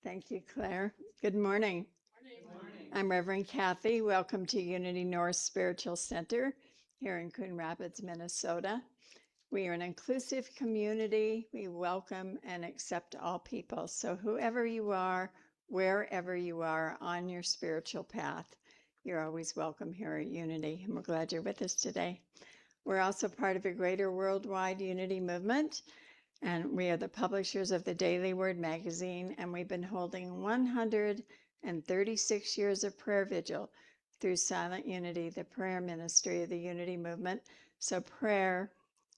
Thank you, Claire. Good morning. Good morning. I'm Reverend Kathy. Welcome to Unity North Spiritual Center here in Coon Rapids, Minnesota. We are an inclusive community. We welcome and accept all people. So whoever you are, wherever you are on your spiritual path, you're always welcome here at Unity, and we're glad you're with us today. We're also part of a greater worldwide unity movement, and we are the publishers of the Daily Word magazine, and we've been holding 136 years of prayer vigil through Silent Unity, the prayer ministry of the Unity movement. So prayer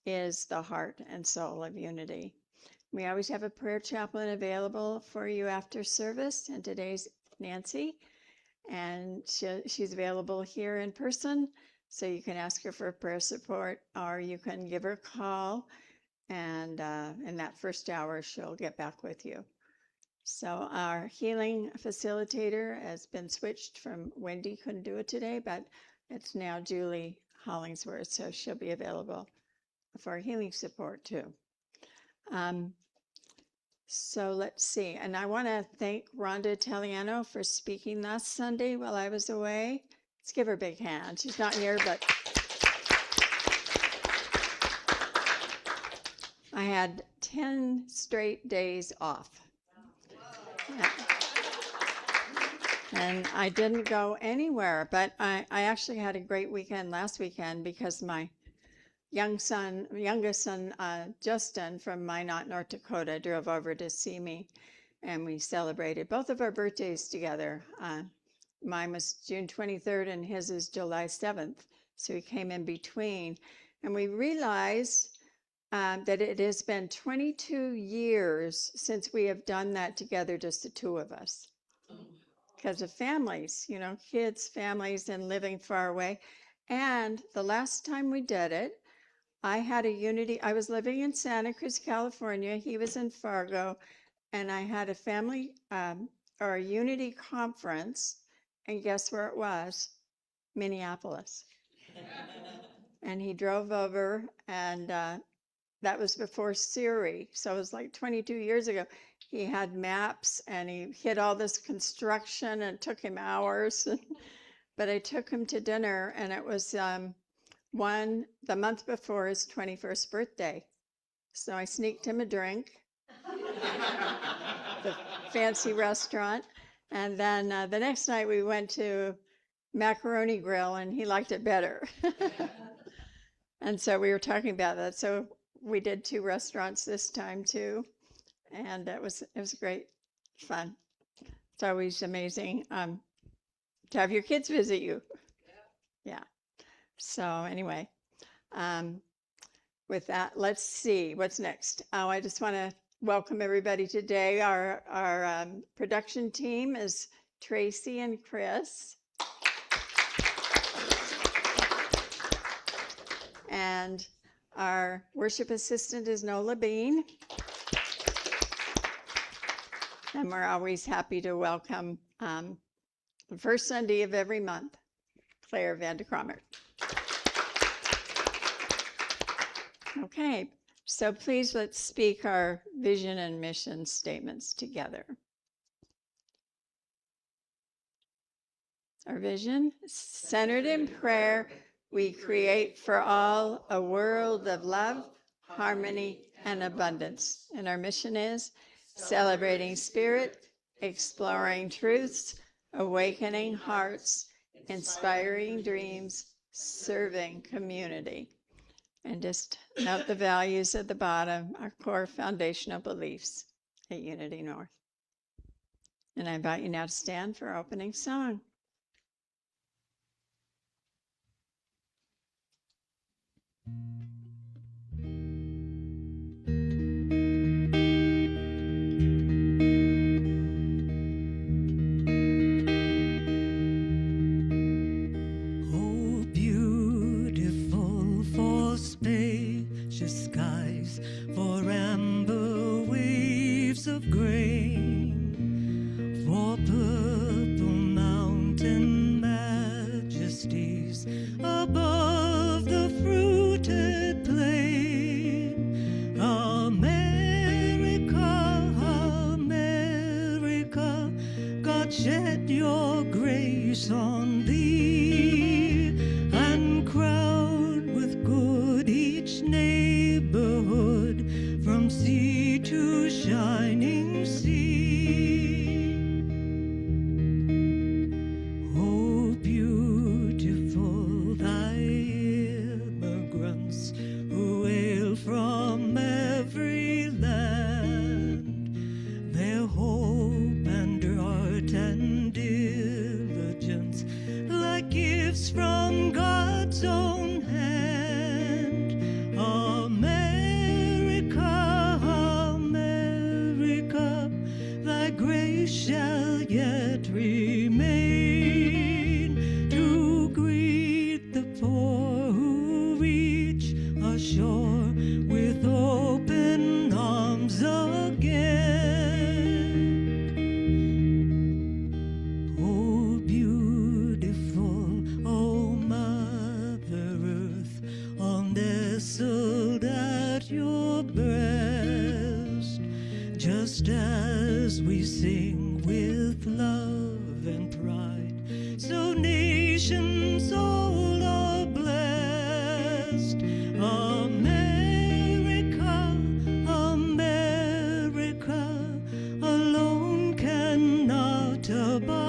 is the heart and soul of Unity. We always have a prayer chaplain available for you after service, and today's Nancy, and she's available here in person, so you can ask her for prayer support, or you can give her a call, and in that first hour, she'll get back with you. So our healing facilitator has been switched from Wendy, couldn't do it today, but it's now Julie Hollingsworth, so she'll be available for healing support too. So let's see, and I want to thank Rhonda Italiano for speaking last Sunday while I was away. Let's give her a big hand. She's not here, but I had 10 straight days off. Yeah. And I didn't go anywhere, but I actually had a great weekend last weekend because my youngest son, Justin from Minot, North Dakota, drove over to see me, and we celebrated both of our birthdays together. Mine was June 23rd, and his is July 7th, so he came in between. And we realized that it has been 22 years since we have done that together, just the two of us. Because of families, kids, families, and living far away. And the last time we did it, I was living in Santa Cruz, California. He was in Fargo, and I had a family or a unity conference, and guess where it was? Minneapolis. And he drove over, and that was before Siri, so it was like 22 years ago. He had maps, and he hit all this construction, and it took him hours. But I took him to dinner, and it was the month before his 21st birthday. So I sneaked him a drink, the fancy restaurant. And then the next night we went to Macaroni Grill, and he liked it better. And so we were talking about that. So we did 2 restaurants this time too. And it was great fun. It's always amazing to have your kids visit you. Yeah. So anyway, with that, let's see what's next. Oh, I just want to welcome everybody today. Our production team is Tracy and Chris. And our worship assistant is Nola Bean. And we're always happy to welcome the first Sunday of every month, Claire Vanderkramer. Okay, so please let's speak our vision and mission statements together. Our vision, centered in prayer, we create for all a world of love, harmony, and abundance. And our mission is celebrating spirit, exploring truths, awakening hearts, inspiring dreams, serving community. And just note the values at the bottom, our core foundational beliefs at Unity North. And I invite you now to stand for our opening song. America, America. God shed your grace on thee, and crown with good each neighborhood from sea to shining sea. Oh, beautiful thy immigrants who hail from every land, their hope and art and diligence like gifts from God's own hand. America, America, thy grace shall yet remain to greet the poor who reach ashore with open arms again. Oh, beautiful, oh, Mother Earth, all nestled at your breast, just as we sing with love and pride, so nations all are blessed. America, America, alone cannot abide.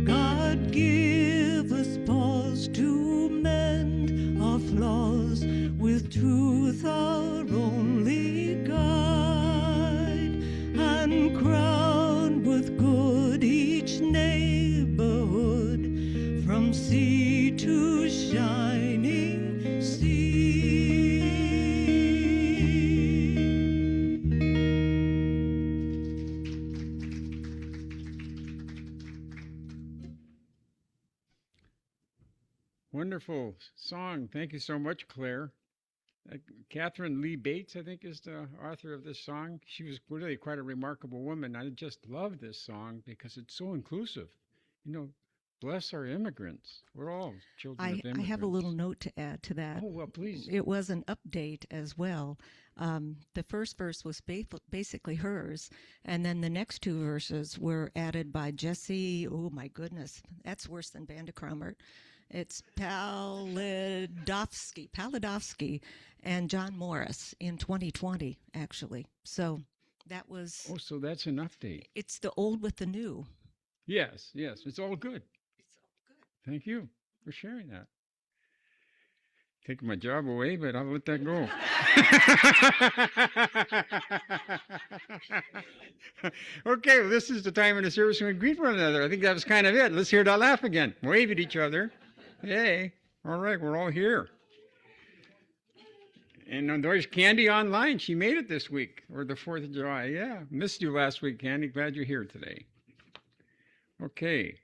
God, give us pause to mend our flaws with truth, our only guide, and crown with good each neighborhood from sea to shining sea. Wonderful song. Thank you so much, Claire. Catherine Lee Bates, I think, is the author of this song. She was really quite a remarkable woman. I just love this song because it's so inclusive. You know, bless our immigrants. We're all children of immigrants. I have a little note to add to that. Oh, well, please. It was an update as well. The first verse was basically hers, and then the next two verses were added by Jesse. Oh, my goodness. That's worse than Bandecrumert. It's Palidovsky and John Morris in 2020, actually. So that was... Oh, so that's an update. It's the old with the new. Yes, yes. It's all good. It's all good. Thank you for sharing that. Taking my job away, but I'll let that go. Okay, well, this is the time in the service when we greet one another. I think that was kind of it. Let's hear that laugh again. Wave at each other. Hey, all right, we're all here. And there's Candy online. She made it this week, or the 4th of July. Yeah, missed you last week, Candy. Glad you're here today. Okay.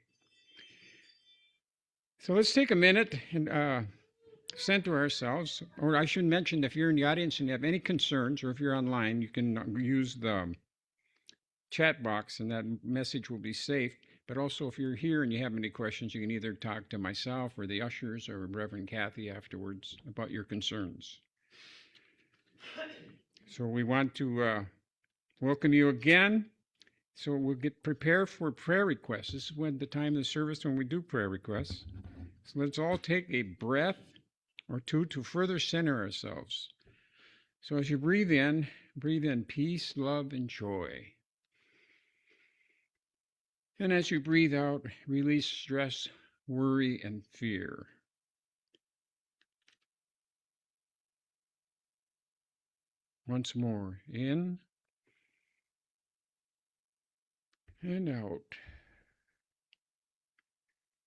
So let's take a minute and center ourselves. Or I should mention, if you're in the audience and you have any concerns, or if you're online, you can use the chat box and that message will be saved. But also, if you're here and you have any questions, you can either talk to myself or the ushers or Reverend Kathy afterwards about your concerns. So we want to welcome you again. So we'll get prepared for prayer requests. This is when the time of the service when we do prayer requests. So let's all take a breath or two to further center ourselves. So as you breathe in peace, love, and joy. And as you breathe out, release stress, worry, and fear. Once more, in and out.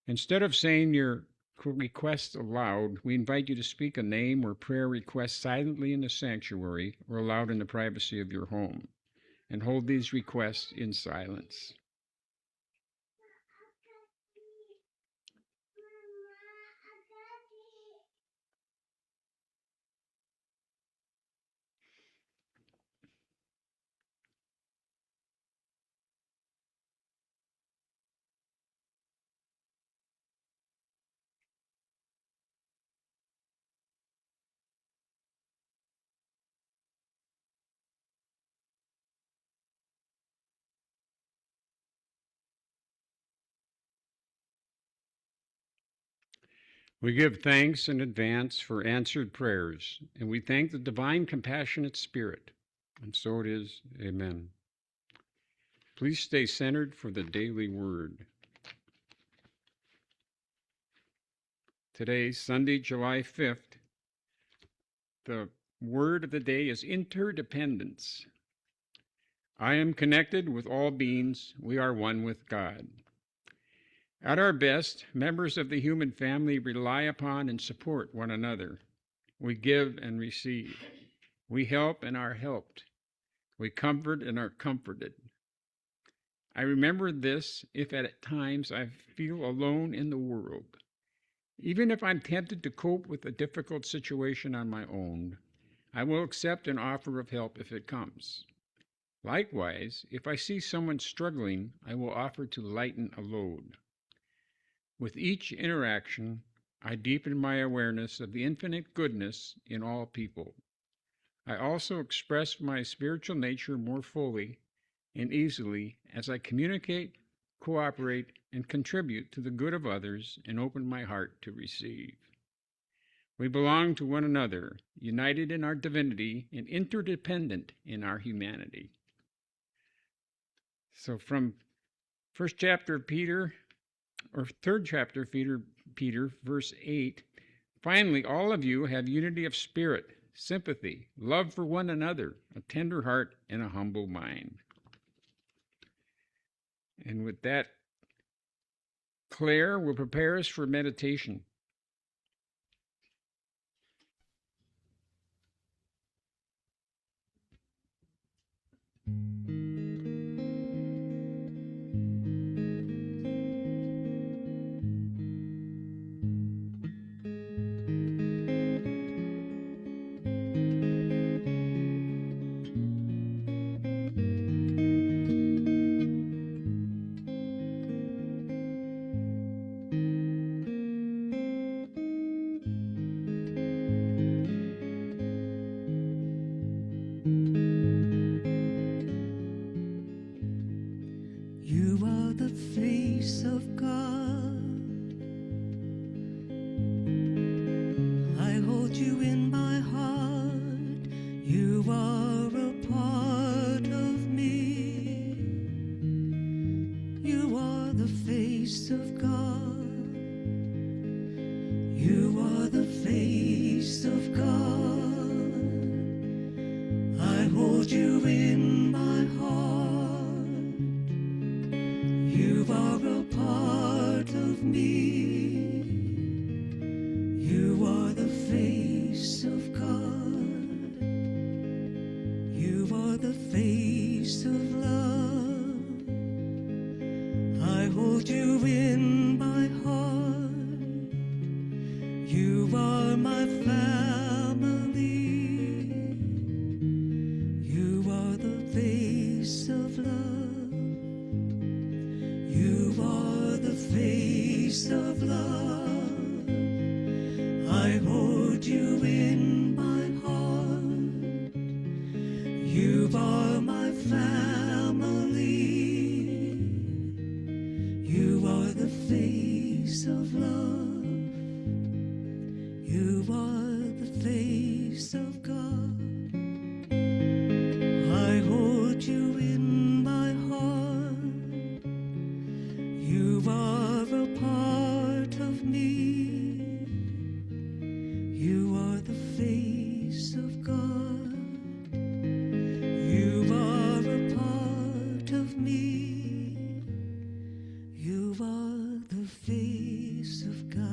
Instead of saying your request aloud, we invite you to speak a name or prayer request silently in the sanctuary or aloud in the privacy of your home, and hold these requests in silence. We give thanks in advance for answered prayers, and we thank the divine compassionate Spirit. And so it is. Amen. Please stay centered for the daily word. Today, Sunday, July 5th, the word of the day is interdependence. I am connected with all beings. We are one with God. At our best, members of the human family rely upon and support one another. We give and receive. We help and are helped. We comfort and are comforted. I remember this if at times I feel alone in the world. Even if I'm tempted to cope with a difficult situation on my own, I will accept an offer of help if it comes. Likewise, if I see someone struggling, I will offer to lighten a load. With each interaction, I deepen my awareness of the infinite goodness in all people. I also express my spiritual nature more fully and easily as I communicate, cooperate, and contribute to the good of others and open my heart to receive. We belong to one another, united in our divinity and interdependent in our humanity. So from first chapter of Peter, or third chapter of Peter, verse 8, finally, all of you have unity of spirit, sympathy, love for one another, a tender heart, and a humble mind. And with that, Claire will prepare us for meditation. You are the face of God. I hold you in my heart. You are a part of me. You are the face of God. You are the face of God. I hold you in my heart. You are a part of me. You are the face of God. You are the face of love. I hold you in my heart. You are my family. You are the face of love. You are the face of love. I hold you in my heart. You are my family. You are the face of love. You are the face of God. I hold you in my heart. You are a part of me. You are the face of God. You are a part of me. You are the face of God.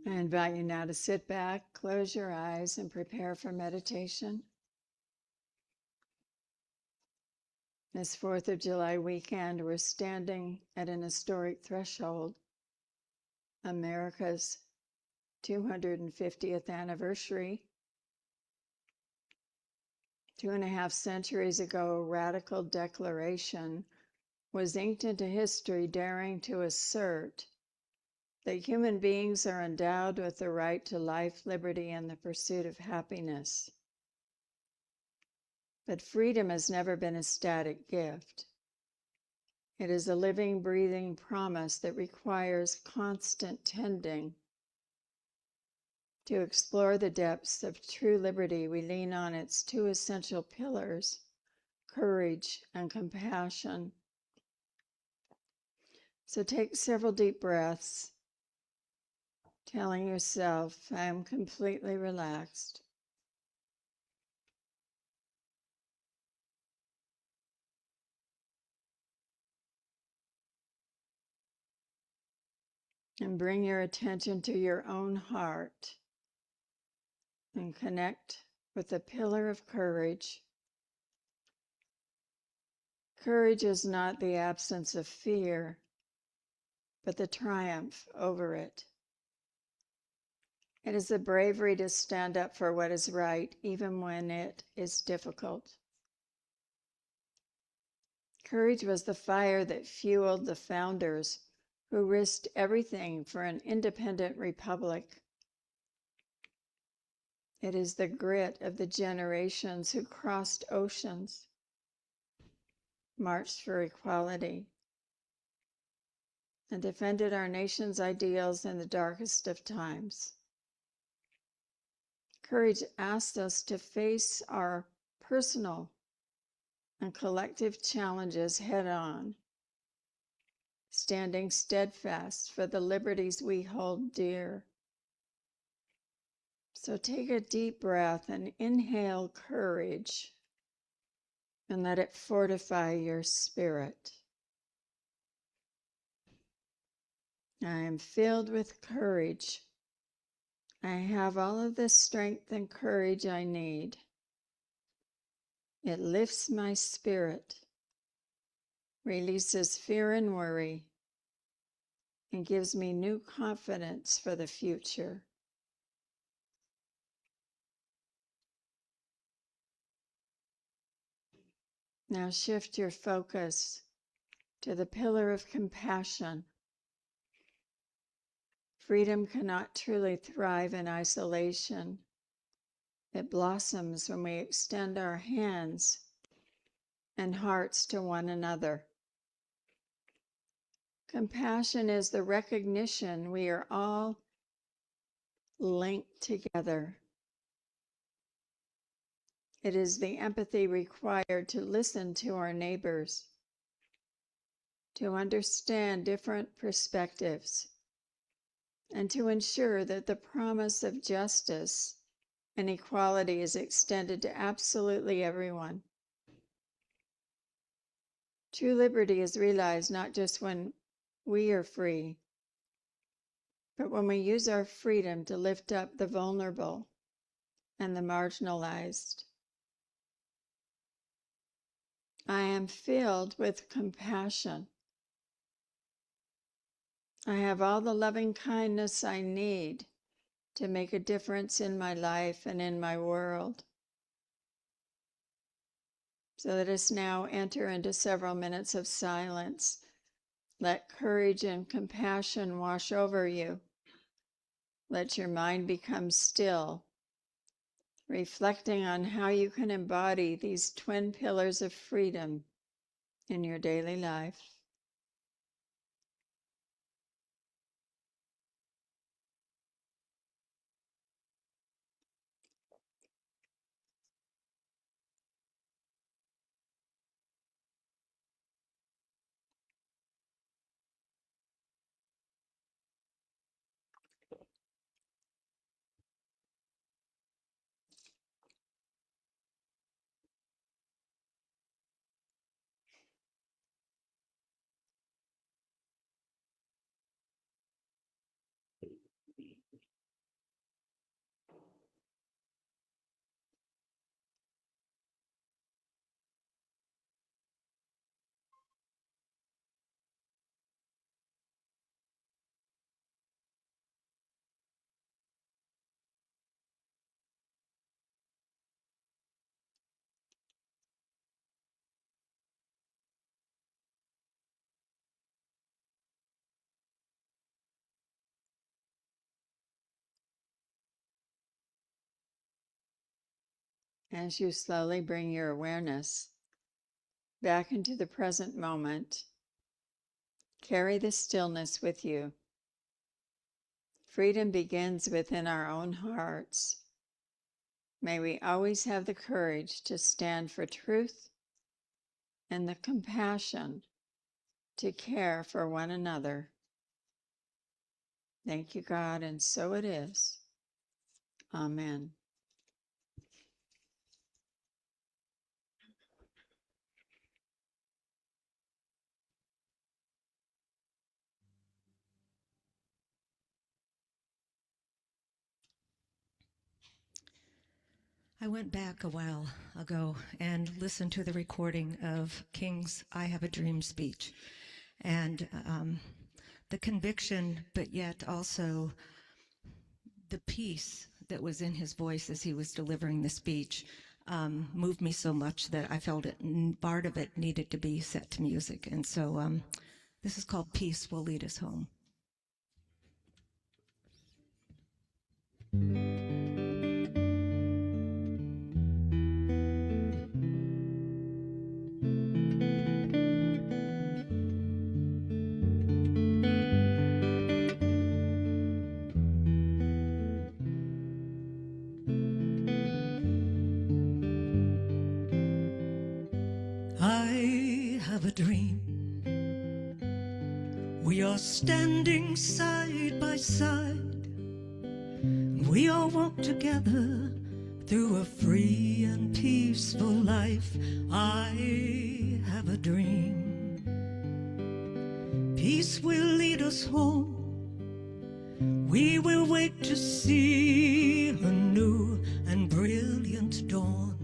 I invite you now to sit back, close your eyes, and prepare for meditation. This 4th of July weekend, we're standing at an historic threshold, America's 250th anniversary. 2.5 centuries ago, a radical declaration was inked into history daring to assert that human beings are endowed with the right to life, liberty, and the pursuit of happiness. But freedom has never been a static gift. It is a living, breathing promise that requires constant tending. To explore the depths of true liberty, we lean on its two essential pillars, courage and compassion. So take several deep breaths, telling yourself, I am completely relaxed. And bring your attention to your own heart and connect with the pillar of courage. Courage is not the absence of fear, but the triumph over it. It is the bravery to stand up for what is right, even when it is difficult. Courage was the fire that fueled the founders who risked everything for an independent republic. It is the grit of the generations who crossed oceans, marched for equality, and defended our nation's ideals in the darkest of times. Courage asks us to face our personal and collective challenges head on, standing steadfast for the liberties we hold dear. So take a deep breath and inhale courage and let it fortify your spirit. I am filled with courage. I have all of the strength and courage I need. It lifts my spirit, releases fear and worry, and gives me new confidence for the future. Now shift your focus to the pillar of compassion. Freedom cannot truly thrive in isolation. It blossoms when we extend our hands and hearts to one another. Compassion is the recognition we are all linked together. It is the empathy required to listen to our neighbors, to understand different perspectives, and to ensure that the promise of justice and equality is extended to absolutely everyone. True liberty is realized not just when we are free, but when we use our freedom to lift up the vulnerable and the marginalized. I am filled with compassion. I have all the loving kindness I need to make a difference in my life and in my world. So let us now enter into several minutes of silence. Let courage and compassion wash over you. Let your mind become still, reflecting on how you can embody these twin pillars of freedom in your daily life. As you slowly bring your awareness back into the present moment, carry the stillness with you. Freedom begins within our own hearts. May we always have the courage to stand for truth and the compassion to care for one another. Thank you, God, and so it is. Amen. I went back a while ago and listened to the recording of King's I Have a Dream speech. And the conviction, but yet also the peace that was in his voice as he was delivering the speech moved me so much that I felt part of it needed to be set to music. And so this is called Peace Will Lead Us Home. I have a dream. We are standing side by side. We all walk together through a free and peaceful life. I have a dream. Peace will lead us home. We will wait to see a new and brilliant dawn.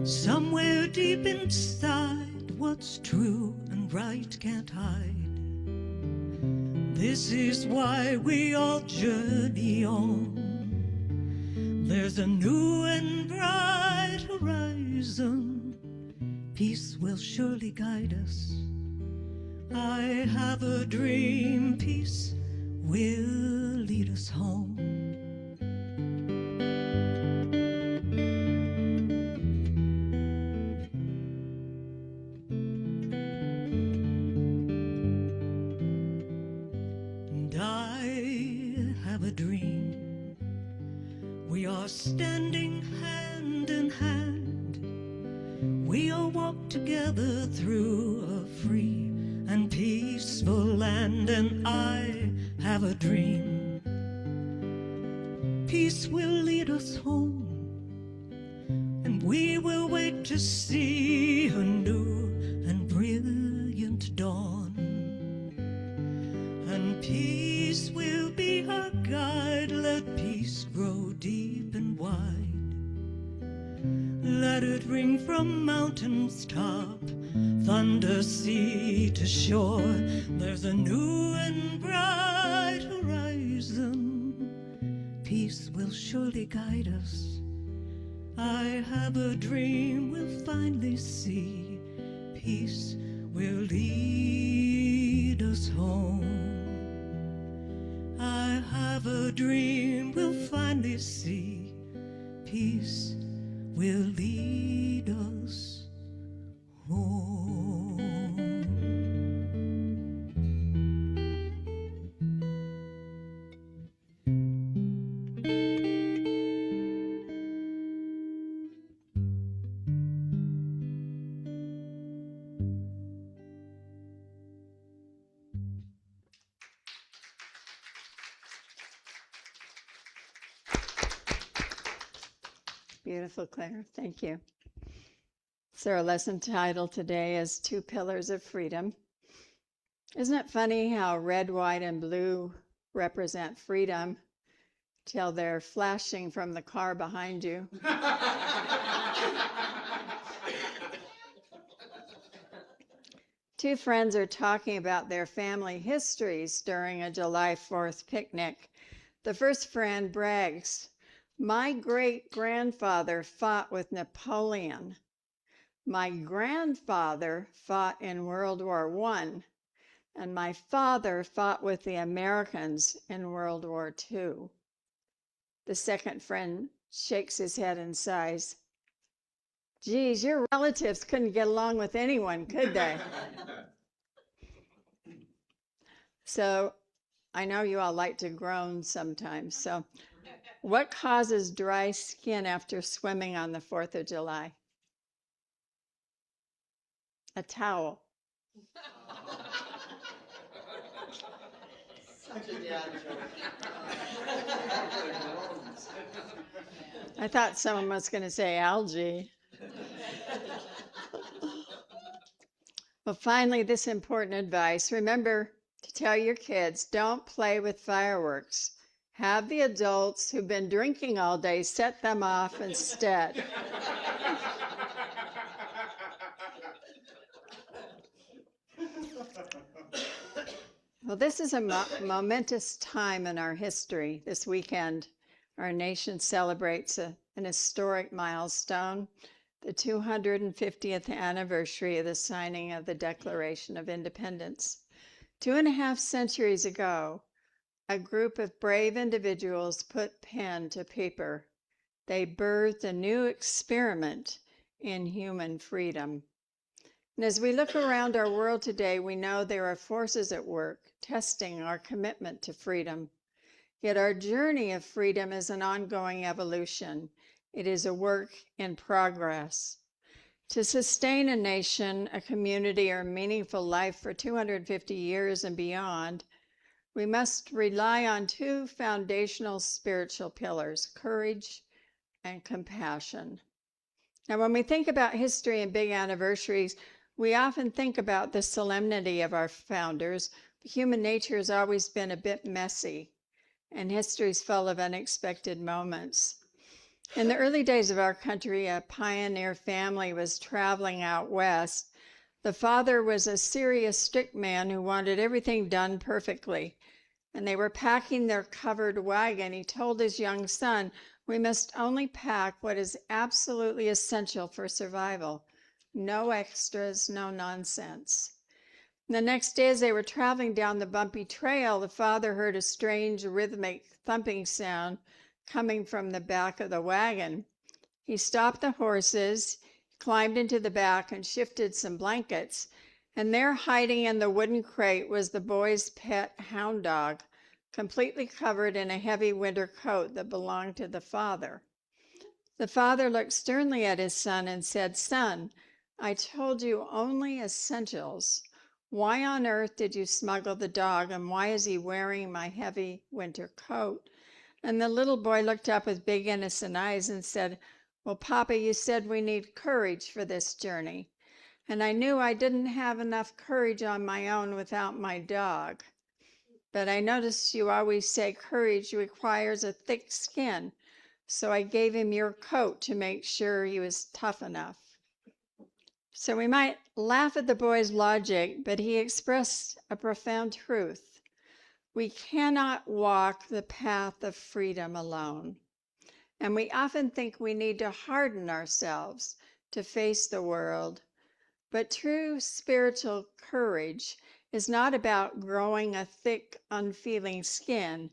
Somewhere deep inside, what's true and right can't hide. This is why we all journey on. There's a new and bright horizon. Peace will surely guide us. I have a dream. Peace will lead us home. A dream. We are standing hand in hand. We all walk together through a free and peaceful land. And I have a dream. Peace will lead us home. And we will wait to see a new and brilliant dawn. And peace will be our guide. Let peace grow deep and wide. Let it ring from mountain's top, thunder sea to shore. There's a new and bright horizon. Peace will surely guide us. I have a dream we'll finally see. Peace will lead us home. I have a dream we'll finally see. Peace will lead us home. Beautiful, Claire. Thank you. So our lesson title today is Two Pillars of Freedom. Isn't it funny how red, white, and blue represent freedom till they're flashing from the car behind you? Two friends are talking about their family histories during a July 4th picnic. The first friend brags, "My great-grandfather fought with Napoleon. My grandfather fought in World War I, and my father fought with the Americans in World War II. The second friend shakes his head and sighs. Geez, your relatives couldn't get along with anyone, could they? So I know you all like to groan sometimes. So what causes dry skin after swimming on the 4th of July? A towel. Such a dad joke. I thought someone was going to say algae. Well, finally, this important advice. Remember to tell your kids, don't play with fireworks. Have the adults who've been drinking all day set them off instead. Well, this is a momentous time in our history. This weekend, our nation celebrates an historic milestone, the 250th anniversary of the signing of the Declaration of Independence. 2.5 centuries ago, a group of brave individuals put pen to paper. They birthed a new experiment in human freedom. And as we look around our world today, we know there are forces at work testing our commitment to freedom. Yet our journey of freedom is an ongoing evolution. It is a work in progress. To sustain a nation, a community, or meaningful life for 250 years and beyond, we must rely on two foundational spiritual pillars, courage and compassion. Now, when we think about history and big anniversaries, we often think about the solemnity of our founders. Human nature has always been a bit messy, and history is full of unexpected moments. In the early days of our country, a pioneer family was traveling out west. The father was a serious, strict man who wanted everything done perfectly. And they were packing their covered wagon. He told his young son, "We must only pack what is absolutely essential for survival. No extras, no nonsense." The next day, as they were traveling down the bumpy trail, the father heard a strange rhythmic thumping sound coming from the back of the wagon. He stopped the horses, climbed into the back, and shifted some blankets. And there, hiding in the wooden crate, was the boy's pet hound dog, completely covered in a heavy winter coat that belonged to the father. The father looked sternly at his son and said, "Son, I told you only essentials. Why on earth did you smuggle the dog, and why is he wearing my heavy winter coat?" And the little boy looked up with big innocent eyes and said, "Well, Papa, you said we need courage for this journey. And I knew I didn't have enough courage on my own without my dog. But I noticed you always say courage requires a thick skin, so I gave him your coat to make sure he was tough enough." So we might laugh at the boy's logic, but he expressed a profound truth. We cannot walk the path of freedom alone. And we often think we need to harden ourselves to face the world. But true spiritual courage is not about growing a thick, unfeeling skin.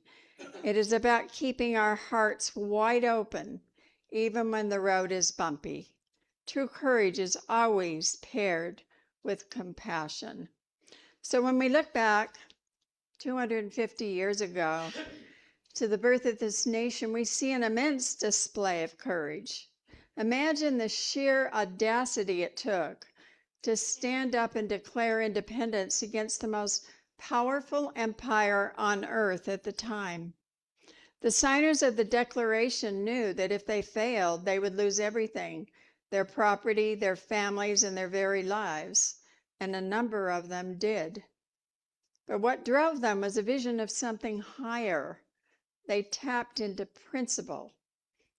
It is about keeping our hearts wide open, even when the road is bumpy. True courage is always paired with compassion. So when we look back 250 years ago to the birth of this nation, we see an immense display of courage. Imagine the sheer audacity it took to stand up and declare independence against the most powerful empire on earth at the time. The signers of the Declaration knew that if they failed, they would lose everything, their property, their families, and their very lives, and a number of them did. But what drove them was a vision of something higher. They tapped into principle,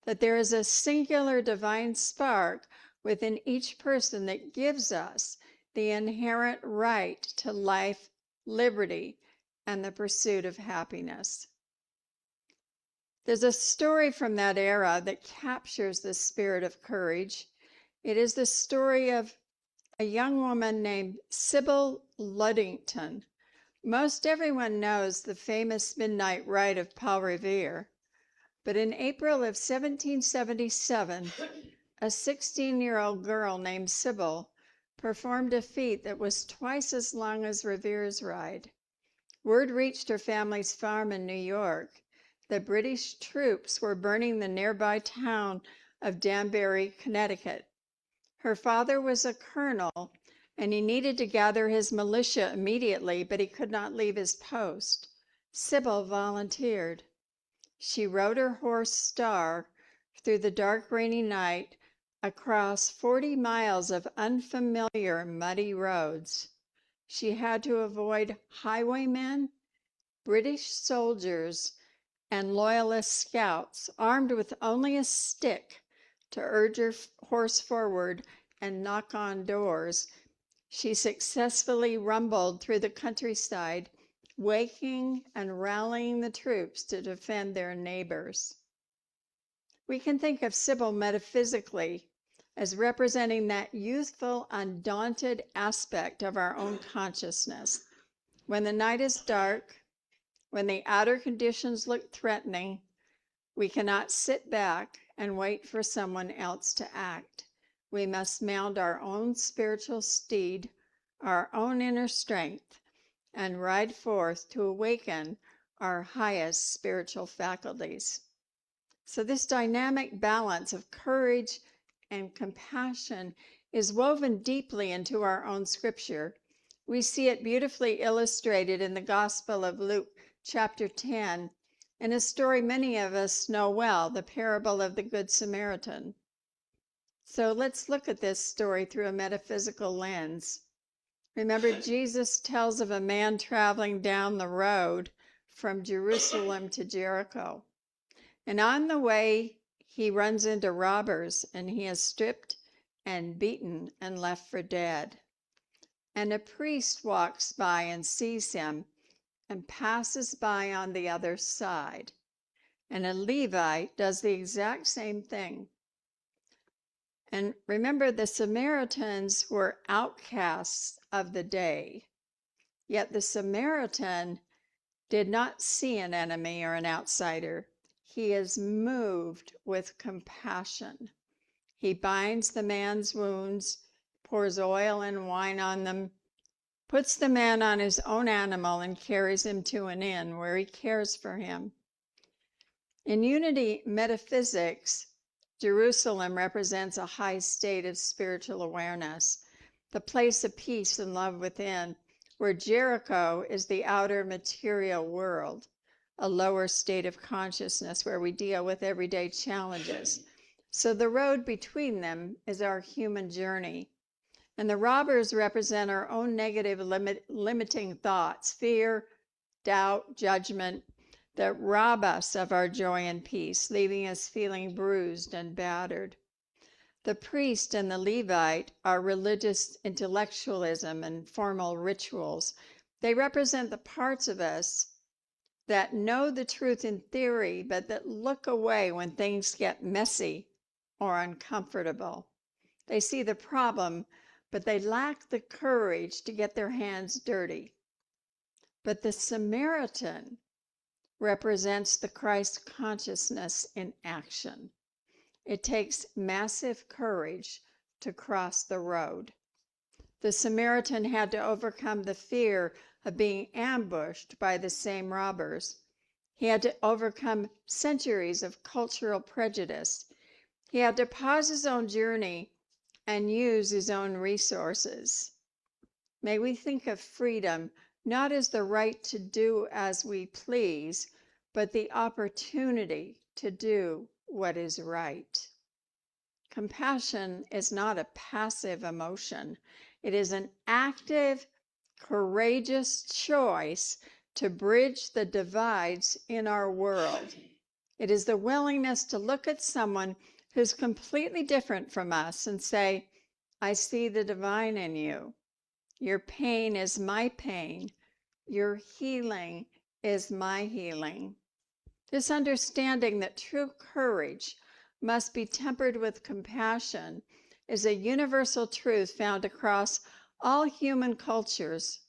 that there is a singular divine spark within each person that gives us the inherent right to life, liberty, and the pursuit of happiness. There's a story from that era that captures the spirit of courage. It is the story of a young woman named Sybil Luddington. Most everyone knows the famous Midnight Ride of Paul Revere. But in April of 1777, a 16-year-old girl named Sybil performed a feat that was twice as long as Revere's ride. Word reached her family's farm in New York that British troops were burning the nearby town of Danbury, Connecticut. Her father was a colonel, and he needed to gather his militia immediately, but he could not leave his post. Sybil volunteered. She rode her horse Star through the dark, rainy night across 40 miles of unfamiliar, muddy roads. She had to avoid highwaymen, British soldiers, and loyalist scouts armed with only a stick to urge her horse forward and knock on doors. She successfully rumbled through the countryside, waking and rallying the troops to defend their neighbors. We can think of Sybil metaphysically as representing that youthful, undaunted aspect of our own consciousness. When the night is dark, when the outer conditions look threatening, we cannot sit back and wait for someone else to act. We must mount our own spiritual steed, our own inner strength, and ride forth to awaken our highest spiritual faculties. So this dynamic balance of courage and compassion is woven deeply into our own scripture. We see it beautifully illustrated in the Gospel of Luke, chapter 10, in a story many of us know well, the parable of the Good Samaritan. So let's look at this story through a metaphysical lens. Remember, Jesus tells of a man traveling down the road from Jerusalem to Jericho. And on the way, he runs into robbers, and he is stripped and beaten and left for dead. And a priest walks by and sees him and passes by on the other side. And a Levite does the exact same thing. And remember, the Samaritans were outcasts of the day. Yet the Samaritan did not see an enemy or an outsider. He is moved with compassion. He binds the man's wounds, pours oil and wine on them, puts the man on his own animal, and carries him to an inn where he cares for him. In unity metaphysics, Jerusalem represents a high state of spiritual awareness, the place of peace and love within, where Jericho is the outer material world, a lower state of consciousness where we deal with everyday challenges. So the road between them is our human journey. And the robbers represent our own negative limiting thoughts, fear, doubt, judgment, that rob us of our joy and peace, leaving us feeling bruised and battered. The priest and the Levite are religious intellectualism and formal rituals. They represent the parts of us that know the truth in theory, but that look away when things get messy or uncomfortable. They see the problem, but they lack the courage to get their hands dirty. But the Samaritan represents the Christ consciousness in action. It takes massive courage to cross the road. The Samaritan had to overcome the fear of being ambushed by the same robbers. He had to overcome centuries of cultural prejudice. He had to pause his own journey and use his own resources. May we think of freedom not as the right to do as we please, but the opportunity to do what is right. Compassion is not a passive emotion. It is an active, courageous choice to bridge the divides in our world. It is the willingness to look at someone who's completely different from us and say, I see the divine in you. Your pain is my pain. Your healing is my healing. This understanding that true courage must be tempered with compassion is a universal truth found across all human cultures.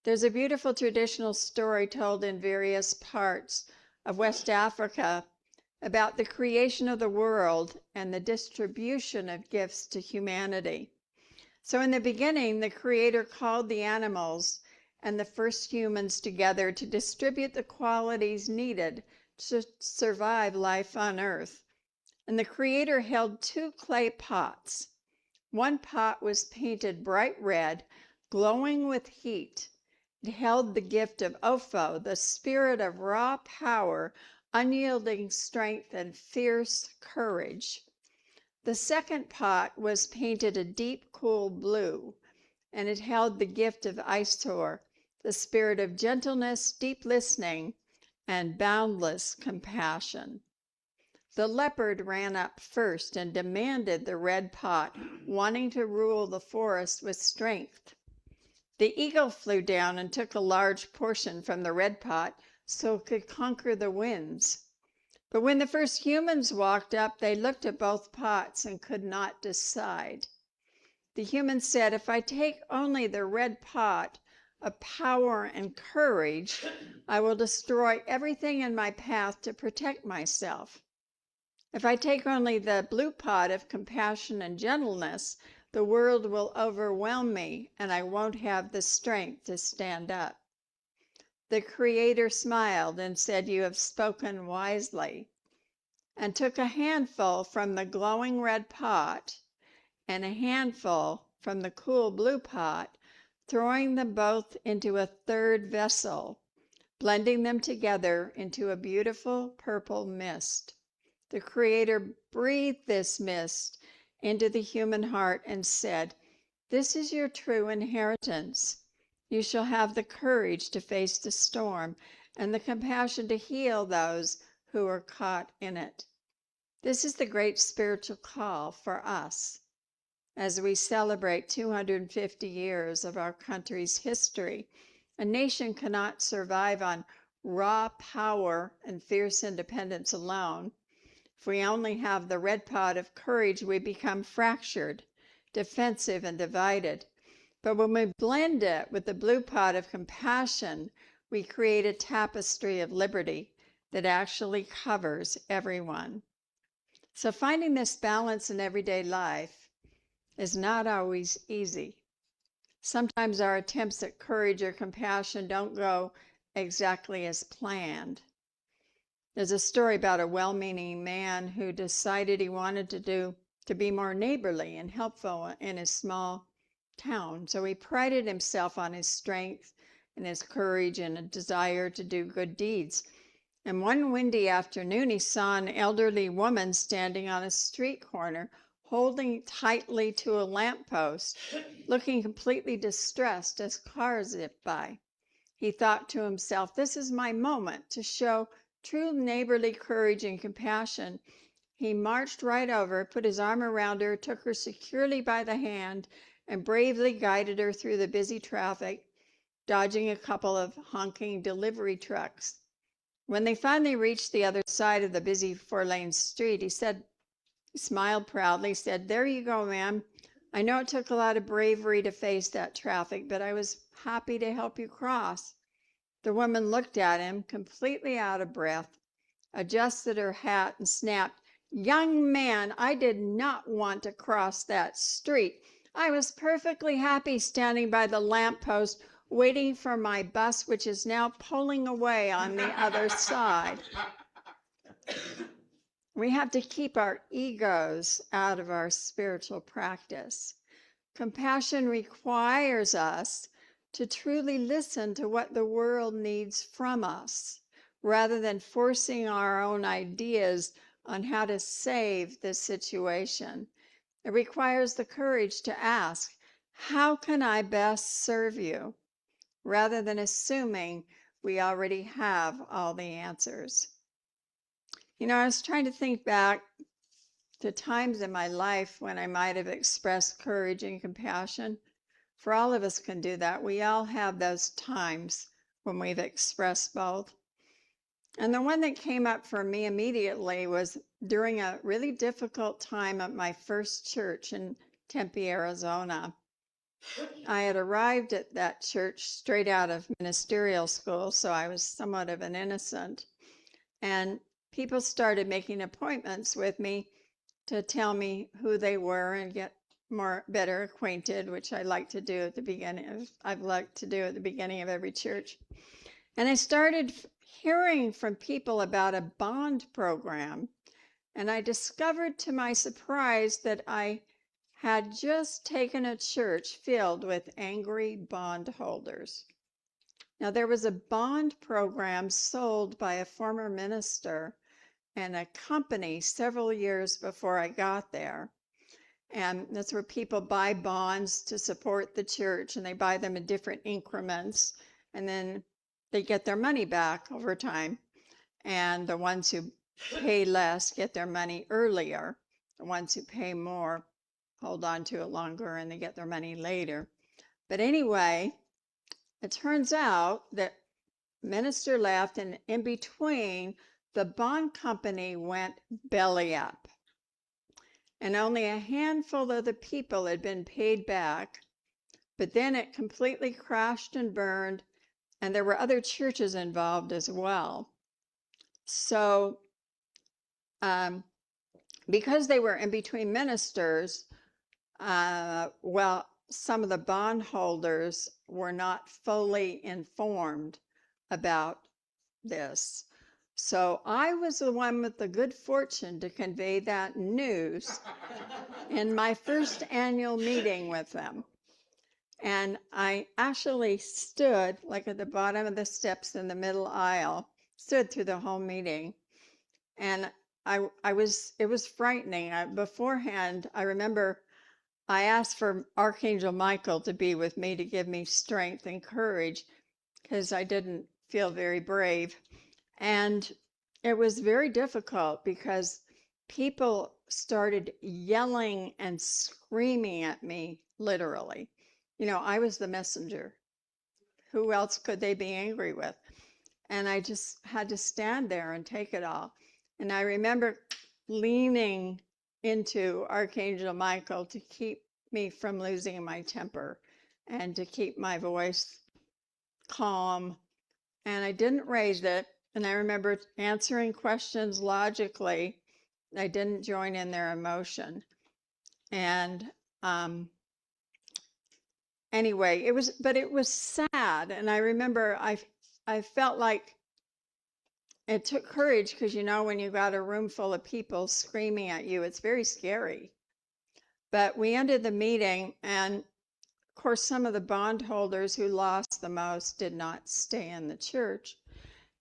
There's a beautiful traditional story told in various parts of West Africa about the creation of the world and the distribution of gifts to humanity. So in the beginning, the Creator called the animals and the first humans together to distribute the qualities needed to survive life on earth. And the Creator held two clay pots. One pot was painted bright red, glowing with heat. It held the gift of Opho, the spirit of raw power, unyielding strength, and fierce courage. The second pot was painted a deep, cool blue, and it held the gift of Istor, the spirit of gentleness, deep listening, and boundless compassion. The leopard ran up first and demanded the red pot, wanting to rule the forest with strength. The eagle flew down and took a large portion from the red pot so it could conquer the winds. But when the first humans walked up, they looked at both pots and could not decide. The humans said, if I take only the red pot of power and courage, I will destroy everything in my path to protect myself. If I take only the blue pot of compassion and gentleness, the world will overwhelm me and I won't have the strength to stand up. The Creator smiled and said, you have spoken wisely, and took a handful from the glowing red pot and a handful from the cool blue pot, throwing them both into a third vessel, blending them together into a beautiful purple mist. The Creator breathed this mist into the human heart and said, this is your true inheritance. You shall have the courage to face the storm and the compassion to heal those who are caught in it. This is the great spiritual call for us as we celebrate 250 years of our country's history. A nation cannot survive on raw power and fierce independence alone. If we only have the red pot of courage, we become fractured, defensive, and divided. But when we blend it with the blue pot of compassion, we create a tapestry of liberty that actually covers everyone. So finding this balance in everyday life is not always easy. Sometimes our attempts at courage or compassion don't go exactly as planned. There's a story about a well-meaning man who decided he wanted to be more neighborly and helpful in his small town. So he prided himself on his strength and his courage and a desire to do good deeds. And one windy afternoon, he saw an elderly woman standing on a street corner, holding tightly to a lamppost, looking completely distressed as cars zipped by. He thought to himself, this is my moment to show true neighborly courage and compassion. He marched right over, put his arm around her, took her securely by the hand, and bravely guided her through the busy traffic, dodging a couple of honking delivery trucks. When they finally reached the other side of the busy four-lane street, he smiled proudly, said, there you go, ma'am. I know it took a lot of bravery to face that traffic, but I was happy to help you cross. The woman looked at him, completely out of breath, adjusted her hat, and snapped, young man, I did not want to cross that street. I was perfectly happy standing by the lamppost, waiting for my bus, which is now pulling away on the other side. We have to keep our egos out of our spiritual practice. Compassion requires us to truly listen to what the world needs from us, rather than forcing our own ideas on how to save the situation. It requires the courage to ask, how can I best serve you? Rather than assuming we already have all the answers. You know, I was trying to think back to times in my life when I might have expressed courage and compassion. For all of us can do that. We all have those times when we've expressed both. And the one that came up for me immediately was during a really difficult time at my first church in Tempe, Arizona. I had arrived at that church straight out of ministerial school, so I was somewhat of an innocent. And people started making appointments with me to tell me who they were and get better acquainted, which I like to do at the beginning. I've liked to do at the beginning of every church. And I started hearing from people about a bond program. And I discovered to my surprise that I had just taken a church filled with angry bondholders. Now, there was a bond program sold by a former minister and a company several years before I got there. And that's where people buy bonds to support the church, and they buy them in different increments, and then they get their money back over time. And the ones who pay less get their money earlier. The ones who pay more hold on to it longer and they get their money later. But anyway, it turns out that minister left, and in between, the bond company went belly up. And only a handful of the people had been paid back. But then it completely crashed and burned, and there were other churches involved as well. So, because they were in between ministers, well, some of the bondholders were not fully informed about this. So I was the one with the good fortune to convey that news in my first annual meeting with them. And I actually stood like at the bottom of the steps in the middle aisle, stood through the whole meeting. And it was frightening. Beforehand, I remember I asked for Archangel Michael to be with me to give me strength and courage because I didn't feel very brave. And it was very difficult because people started yelling and screaming at me, literally. You know, I was the messenger. Who else could they be angry with? And I just had to stand there and take it all. And I remember leaning into Archangel Michael to keep me from losing my temper and to keep my voice calm. And I didn't raise it. And I remember answering questions logically. I didn't join in their emotion. And anyway, it was sad. And I remember I felt like it took courage because, you know, when you got a room full of people screaming at you, it's very scary. But we ended the meeting, and of course, some of the bondholders who lost the most did not stay in the church.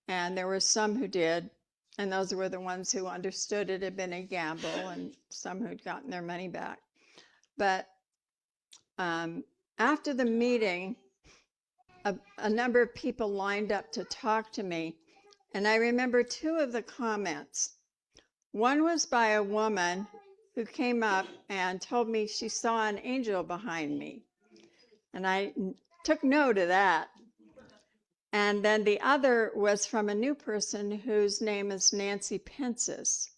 And there were some who did, and those were the ones who understood it had been a gamble, and some who'd gotten their money back. But after the meeting, a number of people lined up to talk to me. And I remember two of the comments. One was by a woman who came up and told me she saw an angel behind me. And I took note of that. And then the other was from a new person whose name is Nancy Pence's.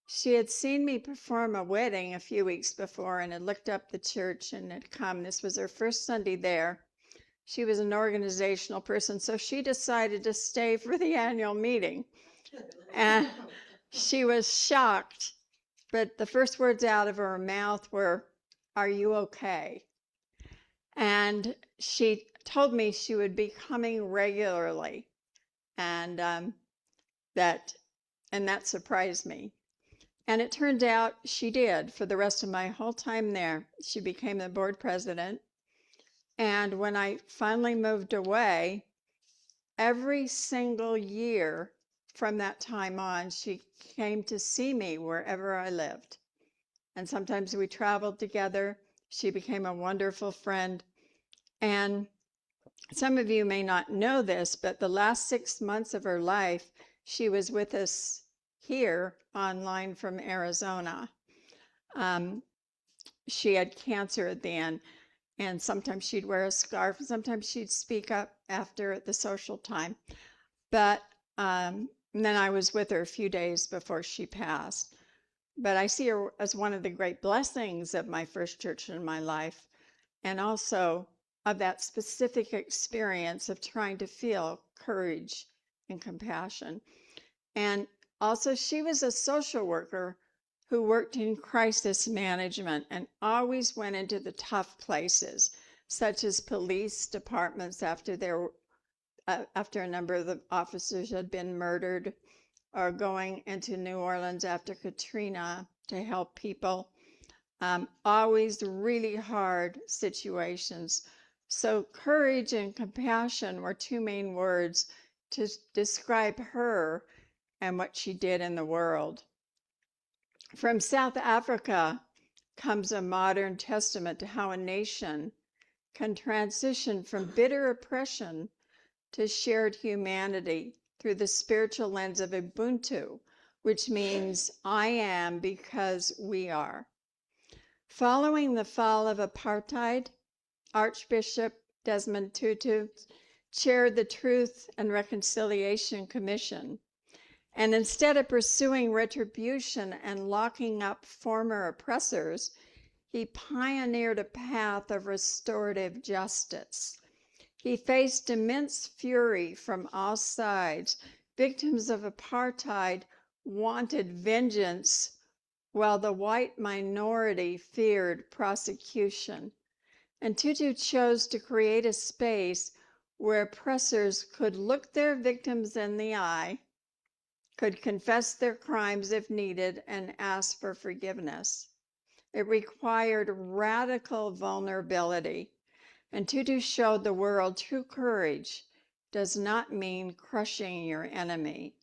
She had seen me perform a wedding a few weeks before and had looked up the church and had come. This was her first Sunday there. She was an organizational person, so she decided to stay for the annual meeting. And she was shocked, but the first words out of her mouth were, "Are you okay?" And she told me she would be coming regularly, and that surprised me. And it turned out she did. For the rest of my whole time there, she became the board president. And when I finally moved away, every single year from that time on, she came to see me wherever I lived. And sometimes we traveled together. She became a wonderful friend. And some of you may not know this, but the last 6 months of her life, she was with us here online from Arizona. She had cancer at the end. And sometimes she'd wear a scarf, and sometimes she'd speak up after the social time. But and then I was with her a few days before she passed. But I see her as one of the great blessings of my first church in my life, and also of that specific experience of trying to feel courage and compassion. And Also, she was a social worker who worked in crisis management and always went into the tough places, such as police departments after a number of the officers had been murdered, or going into New Orleans after Katrina to help people. Always really hard situations. So courage and compassion were two main words to describe her and what she did in the world. From South Africa comes a modern testament to how a nation can transition from bitter oppression to shared humanity through the spiritual lens of Ubuntu, which means I am because we are. Following the fall of apartheid, Archbishop Desmond Tutu chaired the Truth and Reconciliation Commission. And instead of pursuing retribution and locking up former oppressors, he pioneered a path of restorative justice. He faced immense fury from all sides. Victims of apartheid wanted vengeance, while the white minority feared prosecution. And Tutu chose to create a space where oppressors could look their victims in the eye, could confess their crimes if needed, and ask for forgiveness. It required radical vulnerability. And Tutu showed the world true courage does not mean crushing your enemy.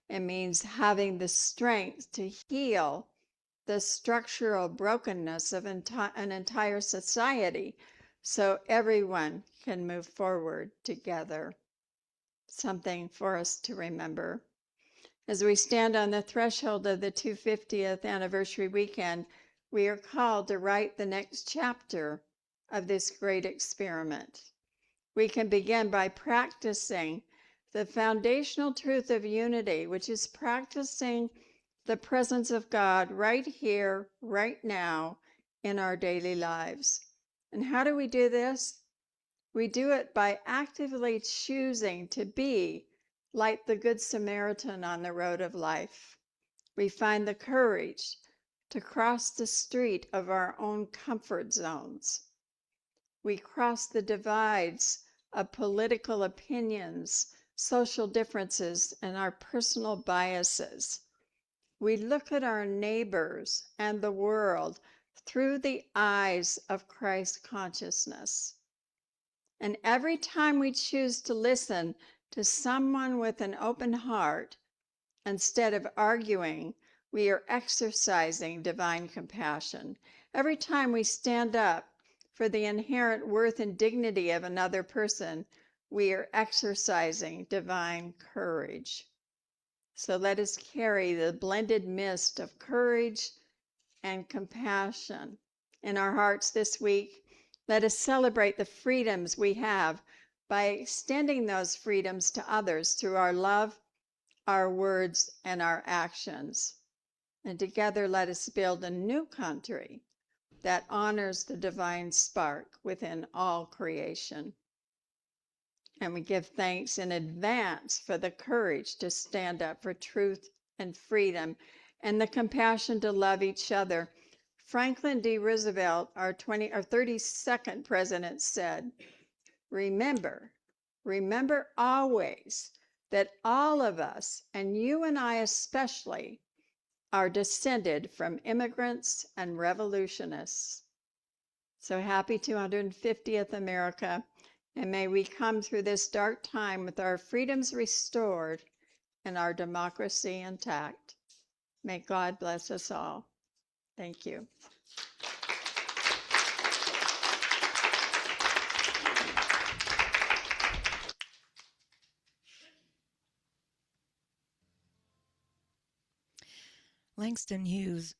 It means having the strength to heal the structural brokenness of an entire society so everyone can move forward together. Something for us to remember. As we stand on the threshold of the 250th anniversary weekend, we are called to write the next chapter of this great experiment. We can begin by practicing the foundational truth of unity, which is practicing the presence of God right here, right now, in our daily lives. And how do we do this? We do it by actively choosing to be like the Good Samaritan on the road of life. We find the courage to cross the street of our own comfort zones. We cross the divides of political opinions, social differences, and our personal biases. We look at our neighbors and the world through the eyes of Christ consciousness. And every time we choose to listen to someone with an open heart, instead of arguing, we are exercising divine compassion. Every time we stand up for the inherent worth and dignity of another person, we are exercising divine courage. So let us carry the blended mist of courage and compassion in our hearts this week. Let us celebrate the freedoms we have by extending those freedoms to others through our love, our words, and our actions. And together, let us build a new country that honors the divine spark within all creation. And we give thanks in advance for the courage to stand up for truth and freedom and the compassion to love each other. Franklin D. Roosevelt, our 32nd president, said, remember always that all of us, and you and I especially, are descended from immigrants and revolutionists. So happy 250th America, and may we come through this dark time with our freedoms restored and our democracy intact. May God bless us all. Thank you. Langston Hughes,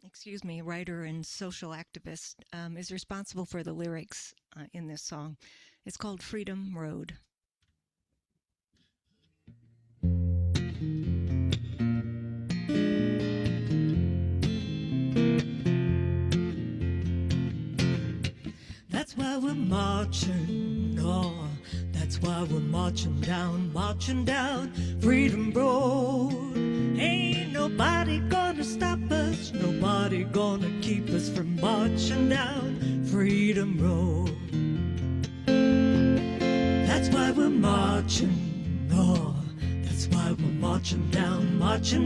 excuse me, writer and social activist, is responsible for the lyrics in this song. It's called Freedom Road. That's why we're marching on. That's why we're marching down Freedom Road. Ain't nobody gonna stop us, nobody gonna keep us from marching down Freedom Road. That's why we're marching, oh, that's why we're marching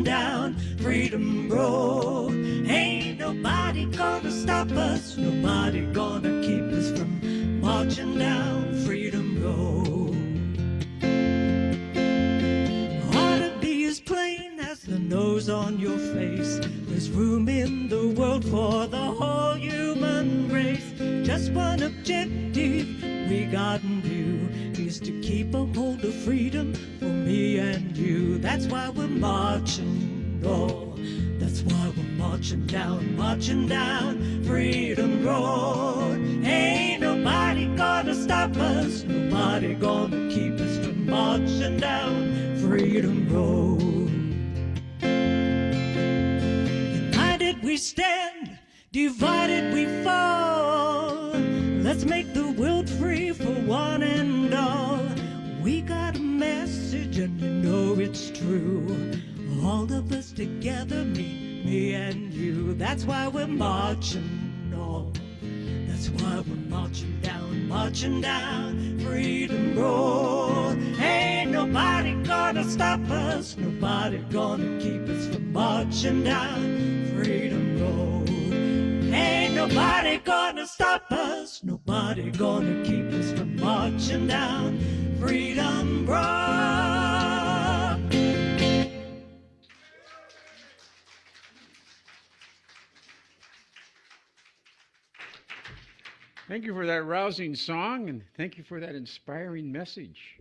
down Freedom Road. Ain't nobody gonna stop us, nobody gonna keep us from marching down Freedom Road. Ought to be as plain as the nose on your face. There's room in the world for the whole human race. Just one objective we got in view is to keep a hold of freedom for me and you. That's why we're marching, oh, that's why we're marching down Freedom Road. Ain't nobody gonna stop us, nobody gonna keep us from marching down Freedom Road. United we stand, divided we fall. Let's make the world free for one and all. We got a message and you know it's true. All of us together, me and you. That's why we're marching on. That's why we're marching down Freedom Road. Ain't nobody gonna stop us, nobody gonna keep us from marching down Freedom Road. Ain't nobody gonna stop us, nobody gonna keep us from marching down Freedom Road. Thank you for that rousing song, and thank you for that inspiring message.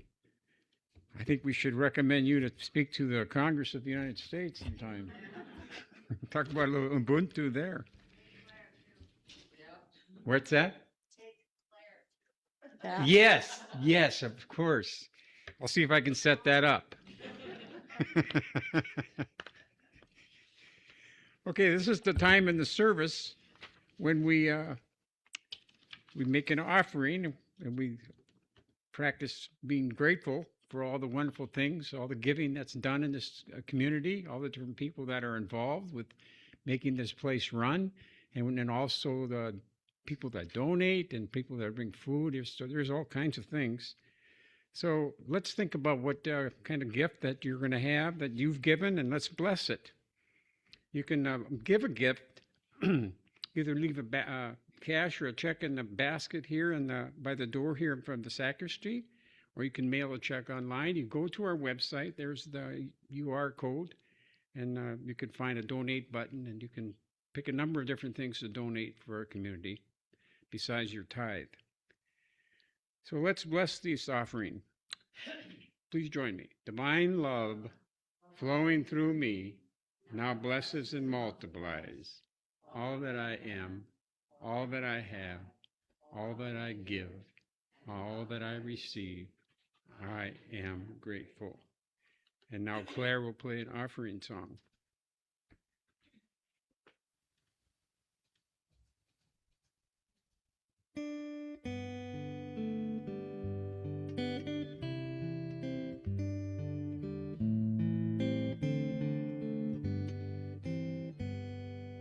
I think we should recommend you to speak to the Congress of the United States sometime. Talk about a little Ubuntu there. What's that? Yeah. Yes, of course. I'll see if I can set that up. Okay, this is the time in the service when we make an offering and we practice being grateful for all the wonderful things, all the giving that's done in this community, all the different people that are involved with making this place run, and also the people that donate and people that bring food. There's all kinds of things. So let's think about what kind of gift that you're going to have that you've given, and let's bless it. You can give a gift, either leave a cash or a check in the basket here by the door here from the sacristy, or you can mail a check online. You go to our website, there's the UR code, and you can find a donate button, and you can pick a number of different things to donate for our community besides your tithe. So let's bless this offering. Please join me. Divine love flowing through me now blesses and multiplies all that I am, all that I have, all that I give, all that I receive. I am grateful. And now Claire will play an offering song.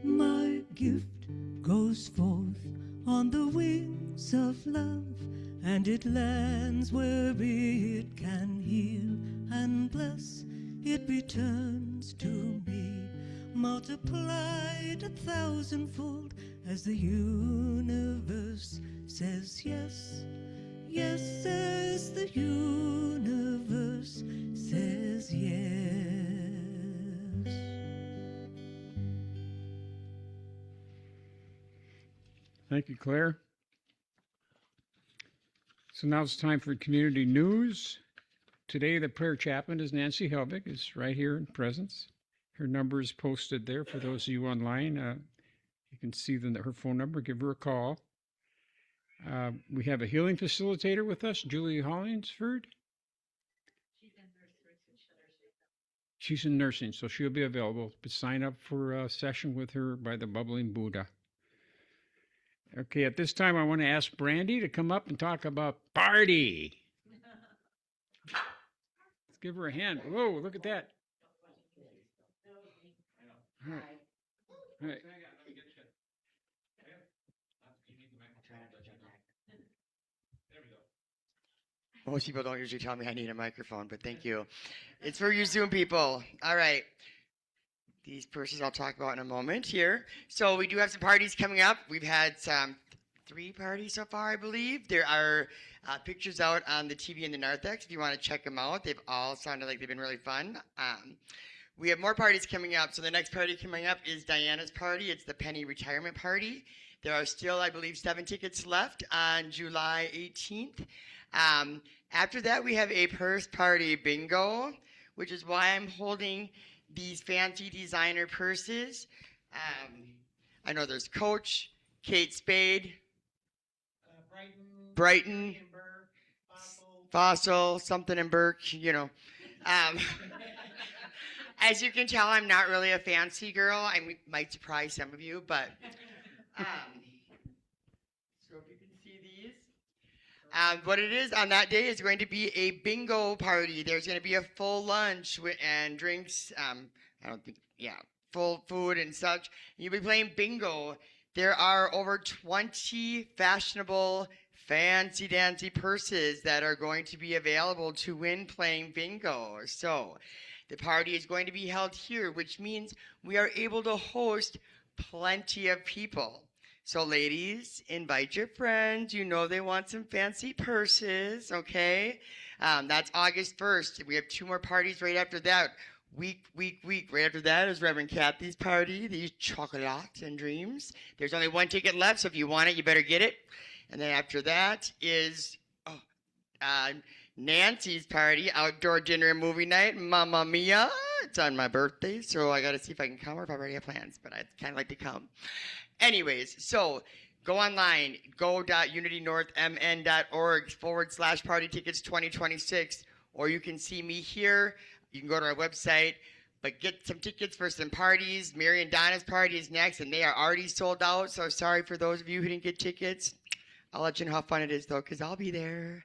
My gift goes forth on the wings of love, and it lands where it can heal and bless. It returns to me, multiplied 1,000-fold, as the universe says yes. Yes, as the universe says yes. Thank you, Claire. So now it's time for community news. Today, the prayer chaplain is Nancy Helbig. Is right here in presence. Her number is posted there for those of you online. You can see her phone number. Give her a call. We have a healing facilitator with us, Julie Hollingsford. She's in nursing, so she'll be available. But sign up for a session with her by the Bubbling Buddha. Okay, at this time, I want to ask Brandy to come up and talk about party. Let's give her a hand. Whoa, look at that. All right. All right. Most people don't usually tell me I need a microphone, but thank you. It's for you Zoom people. All right. These purses I'll talk about in a moment here. So we do have some parties coming up. We've had some 3 parties so far, I believe. There are pictures out on the TV in the narthex if you want to check them out. They've all sounded like they've been really fun. We have more parties coming up. So the next party coming up is Diana's party. It's the Penny Retirement Party. There are still, I believe, 7 tickets left on July 18th. After that, we have a purse party bingo, which is why I'm holding these fancy designer purses. I know there's Coach, Kate Spade, Brighton, Fossil, something in Burke, you know. As you can tell, I'm not really a fancy girl. I might surprise some of you, but so if you can see these. What it is on that day is going to be a bingo party. There's going to be a full lunch and drinks. I don't think, yeah, full food and such. You'll be playing bingo. There are over 20 fashionable, fancy dancy purses that are going to be available to win playing bingo. So the party is going to be held here, which means we are able to host plenty of people. So ladies, invite your friends. You know they want some fancy purses, okay? That's August 1st. We have 2 more parties right after that. Week. Right after that is Reverend Kathy's party, these chocolates and dreams. There's only 1 ticket left, so if you want it, you better get it. And then after that is Nancy's party, outdoor dinner and movie night. Mamma mia! It's on my birthday, so I got to see if I can come or if I already have plans, but I'd kind of like to come. Anyways, so go online, go.unitynorthmn.org/party tickets 2026, or you can see me here. You can go to our website, but get some tickets for some parties. Mary and Donna's party is next, and they are already sold out, so sorry for those of you who didn't get tickets. I'll let you know how fun it is, though, because I'll be there.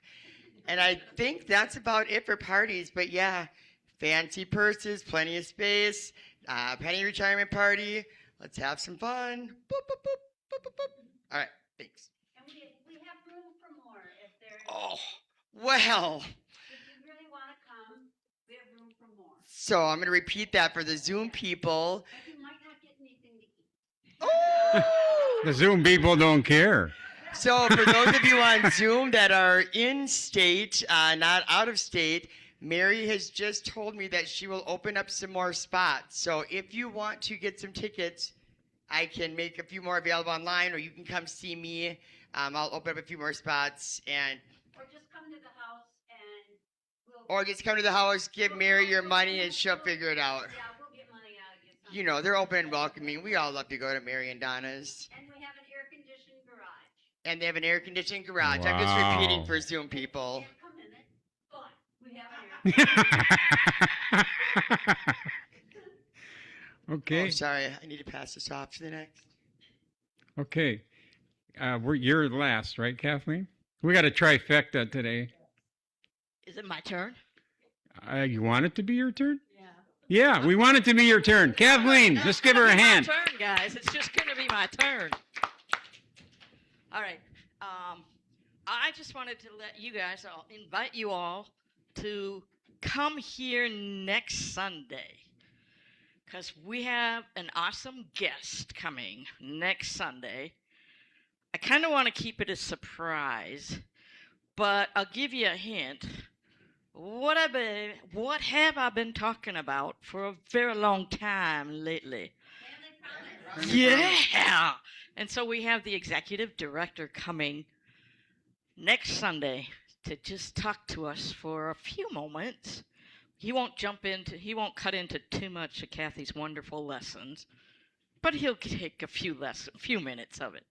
And I think that's about it for parties, but yeah, fancy purses, plenty of space, Penny Retirement Party. Let's have some fun. Boop, boop, boop, boop, boop, boop. All right, thanks. And we have room for more if there's. Oh, well. If you really want to come, we have room for more. So I'm going to repeat that for the Zoom people. But you might not get anything to eat. Oh! The Zoom people don't care. So for those of you on Zoom that are in state, not out of state, Mary has just told me that she will open up some more spots. So if you want to get some tickets, I can make a few more available online, or you can come see me. I'll open up a few more spots, and Or just come to the house and we'll. or just come to the house, give Mary your money, and she'll figure it out. Yeah, we'll get money out of you. You know, they're open and welcoming. We all love to go to Mary and Donna's. And we have an air-conditioned garage. And they have an air-conditioned garage. I'm Wow. just repeating for Zoom people. Can't come in it, but we have an air. Okay. Oh, sorry. I need to pass this off to the next. Okay. You're last, right, Kathleen? We got a trifecta today. Is it my turn? You want it to be your turn? Yeah. Yeah, we want it to be your turn. Kathleen, let's give her a hand. My turn, guys. It's just going to be my turn. All right. I just wanted to let you guys invite you all to come here next Sunday, because we have an awesome guest coming next Sunday. I kind of want to keep it a surprise, but I'll give you a hint. What have I been talking about for a very long time lately? Yeah. And so we have the executive director coming next Sunday to just talk to us for a few moments. He won't cut into too much of Kathy's wonderful lessons, but he'll take a few minutes of it.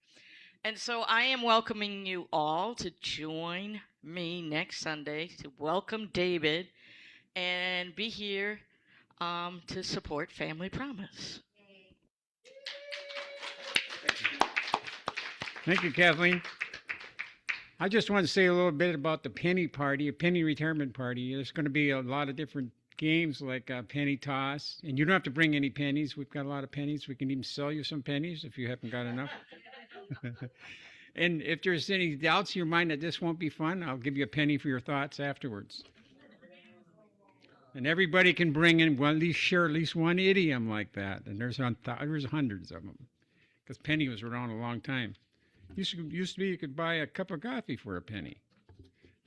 And so I am welcoming you all to join me next Sunday to welcome David and be here to support Family Promise. Thank you, Kathleen. I just want to say a little bit about the Penny Party, a Penny Retirement Party. There's going to be a lot of different games like penny toss. And you don't have to bring any pennies. We've got a lot of pennies. We can even sell you some pennies if you haven't got enough. And if there's any doubts in your mind that this won't be fun, I'll give you a penny for your thoughts afterwards. And everybody can bring in, well, at least share at least one idiom like that. And there's hundreds of them, because penny was around a long time. Used to be you could buy a cup of coffee for a penny.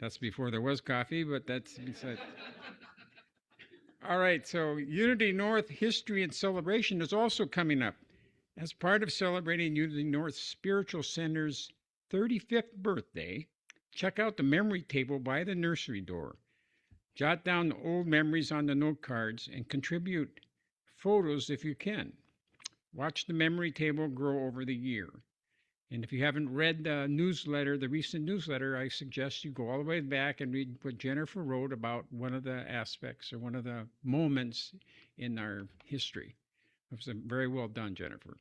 That's before there was coffee, but that's beside. All right, so Unity North History and Celebration is also coming up. As part of celebrating Unity North Spiritual Center's 35th birthday, check out the memory table by the nursery door. Jot down old memories on the note cards and contribute photos if you can. Watch the memory table grow over the year. And if you haven't read the newsletter, the recent newsletter, I suggest you go all the way back and read what Jennifer wrote about one of the aspects or one of the moments in our history. It was very well done, Jennifer.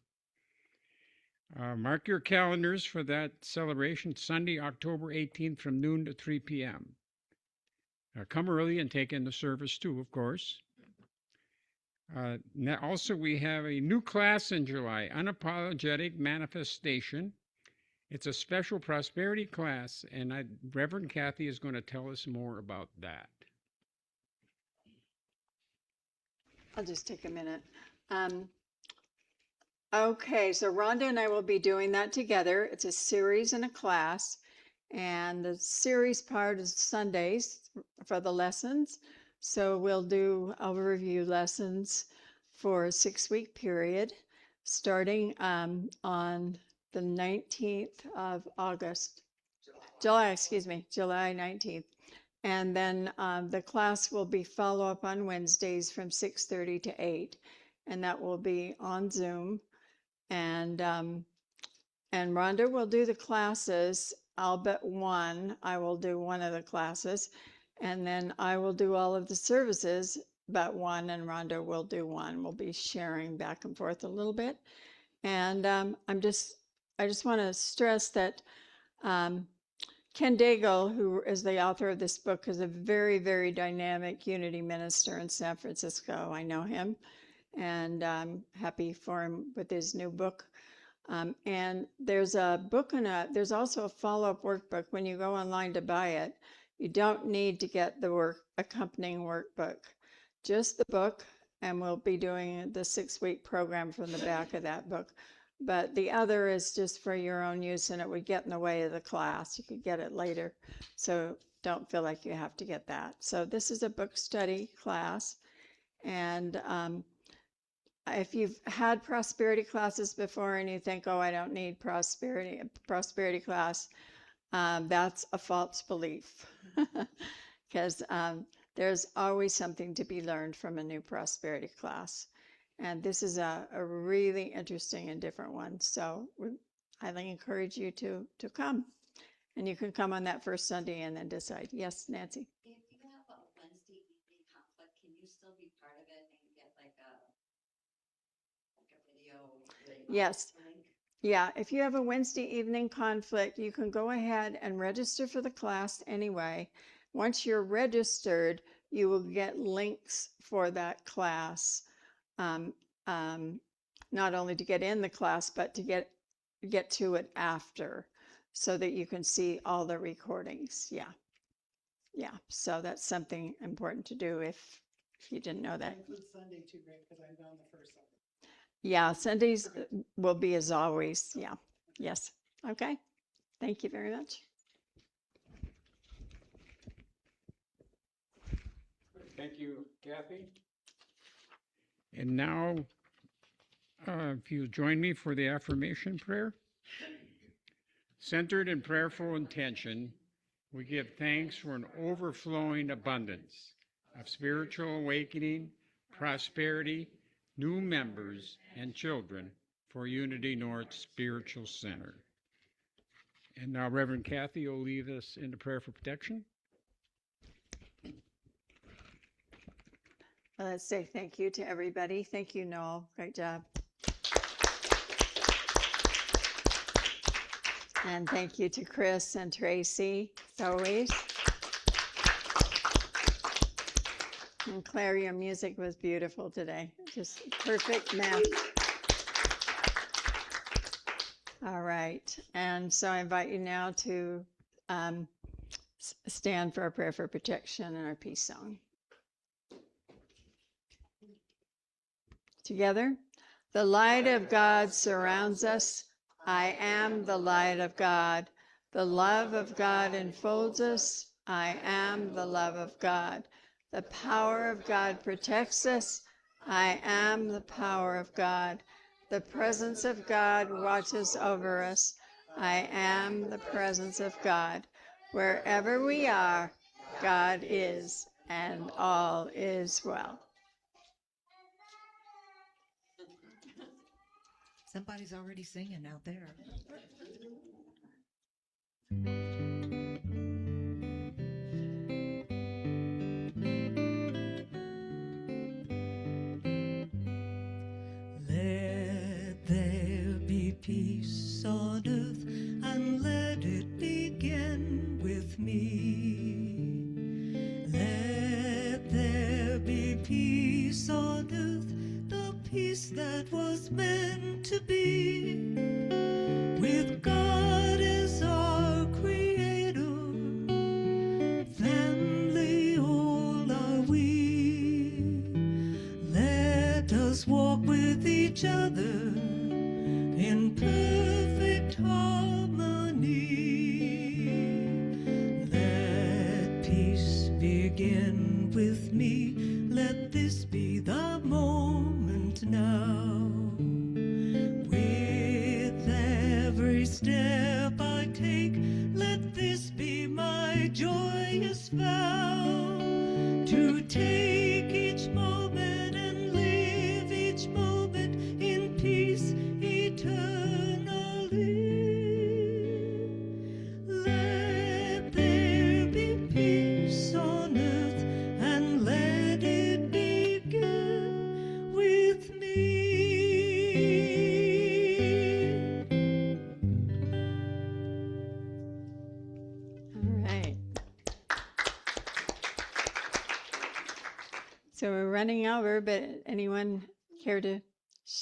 Mark your calendars for that celebration, Sunday, October 18th from noon to 3 p.m. Come early and take in the service too, of course. Also, we have a new class in July, Unapologetic Manifestation. It's a special prosperity class, and Reverend Kathy is going to tell us more about that. I'll just take a minute. Okay, so Rhonda and I will be doing that together. It's a series and a class. And the series part is Sundays for the lessons. So I'll review lessons for a 6-week period, starting on the 19th of July 19th. And then the class will be follow-up on Wednesdays from 6:30 to 8. And that will be on Zoom. And Rhonda will do the classes. I'll bet one. I will do one of the classes, and then I will do all of the services, but one, and Rhonda will do one. We'll be sharing back and forth a little bit. And I just want to stress that Ken Daigle, who is the author of this book, is a very, very dynamic Unity minister in San Francisco. I know him, and I'm happy for him with his new book. And there's a book there's also a follow-up workbook. When you go online to buy it, you don't need to get the accompanying workbook, just the book, and we'll be doing the 6-week program from the back of that book. But the other is just for your own use, and it would get in the way of the class. You could get it later, so don't feel like you have to get that. So this is a book study class, and if you've had prosperity classes before and you think, oh, I don't need prosperity class, that's a false belief, because there's always something to be learned from a new prosperity class. And this is a really interesting and different one. So we highly encourage you to come. And you can come on that first Sunday and then decide. Yes, Nancy? If you have a Wednesday evening conflict, can you still be part of it and get like a video link? Yes. Yeah, if you have a Wednesday evening conflict, you can go ahead and register for the class anyway. Once you're registered, you will get links for that class, not only to get in the class, but to get to it after, so that you can see all the recordings. Yeah, so that's something important to do if you didn't know that. Include Sunday too, right? Because I'm down the first Sunday. Yeah, Sundays will be as always. Yeah. Yes. Okay. Thank you very much. Thank you, Kathy. And now, if you join me for the affirmation prayer. Centered in prayerful intention, we give thanks for an overflowing abundance of spiritual awakening, prosperity, new members, and children for Unity North Spiritual Center. And now Reverend Kathy will lead us into prayer for protection. Let's say thank you to everybody. Thank you, Noel. Great job. And thank you to Chris and Tracy, as always. And Claire, your music was beautiful today. Just perfect match. All right. And so I invite you now to stand for our prayer for protection and our peace song. Together. The light of God surrounds us. I am the light of God. The love of God enfolds us. I am the love of God. The power of God protects us. I am the power of God. The presence of God watches over us. I am the presence of God. Wherever we are, God is, and all is well. Somebody's already singing out there. Let there be peace on earth, and let it begin with me. Let there be peace on earth, the peace that was meant to be. With God as our creator, family all are we. Let us walk with each other in perfect harmony. Let peace begin with me. Let this be the moment now. With every step I take, let this be my joyous vow. To take each moment and live each moment in peace eternally. Let there be peace on earth, and let it begin with me. All right. So we're running over, but anyone care to